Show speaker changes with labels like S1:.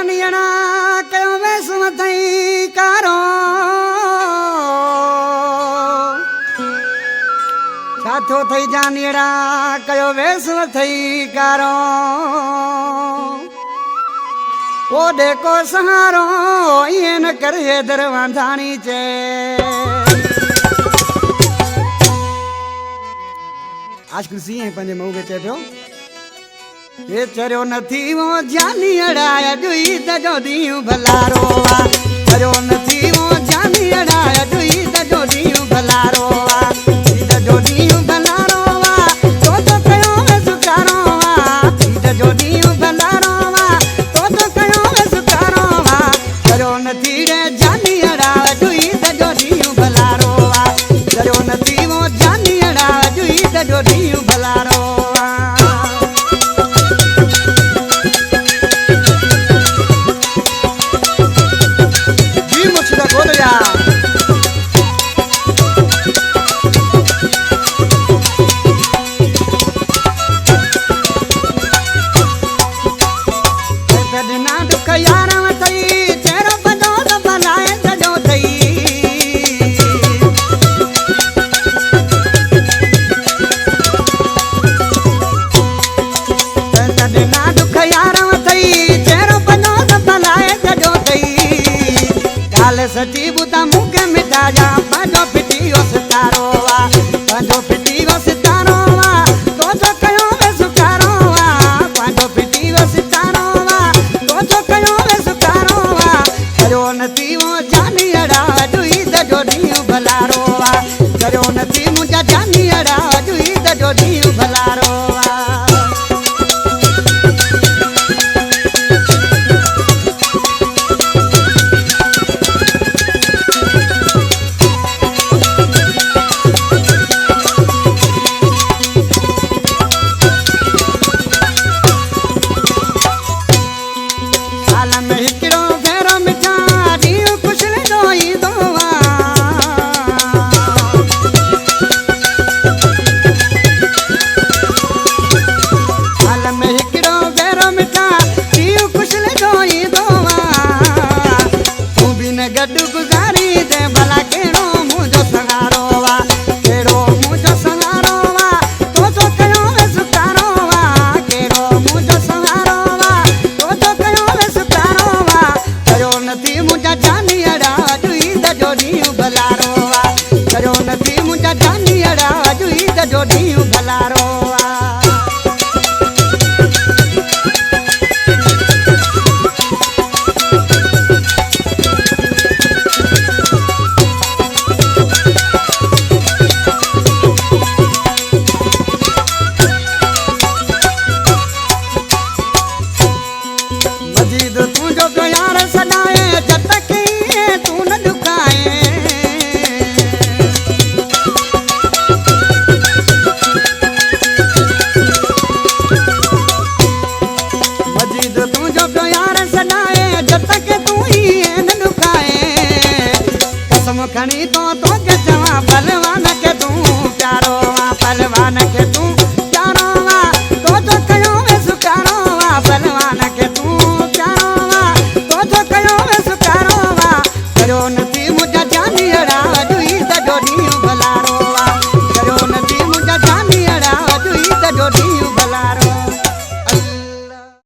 S1: जानियड़ा कयो वेस मथई कारो छाथो थई जानियड़ा कयो वेस मथई कारो ओडे को सहारो ये न करे दरवांधानी चे आज कुर्सी है पंजे मऊ के चेठो ये चरो नथी वो जानी अड़ाया जुई तजो दियूं भलारो आ चरो नथी वो जानी अड़ाया जुई तजो दियूं भलारो आ तजो दियूं भलारो आ तो कयो वे सुकारो आ तजो दियूं भलारो आ तो कयो वे सुकारो आ चरो नथी रे जानी अड़ाया जुई तजो दियूं भलारो आ चरो नथी वो जानी अड़ाया जुई तजो दियूं भलारो सची बुता मुके मिटा जा पंजो पिटी ओ सितारो वा पंजो पिटी ओ सितारो वा तो कयो वे सुकारो वा पंजो पिटी ओ सितारो वा तो कयो वे सुकारो वा करो नथी वो जानी अड़ा जुई तजो दियूं भलारो वा करो नथी मुजा जानी अड़ा जुई तजो दियूं भलारो वा गड्डू गुजारी दे भला केड़ो मुझो संगारो वा केड़ो मुझो संगारो वा तो कयो वे सुकारो वा केड़ो मुझो संगारो वा तो कयो वे सुकारो वा कयो नथी मुजा जानी अड़ा जुई तजो दियूं भलारो वा कयो नथी मुजा जानी अड़ा जुई तजो दियूं भलारो वा खणी तो के जवा बलवान के तू प्यारो वा बलवान के तू प्यारो वा तो कयो वे सुकारो वा बलवान के तू प्यारो वा तो कयो वे सुकारो वा करो न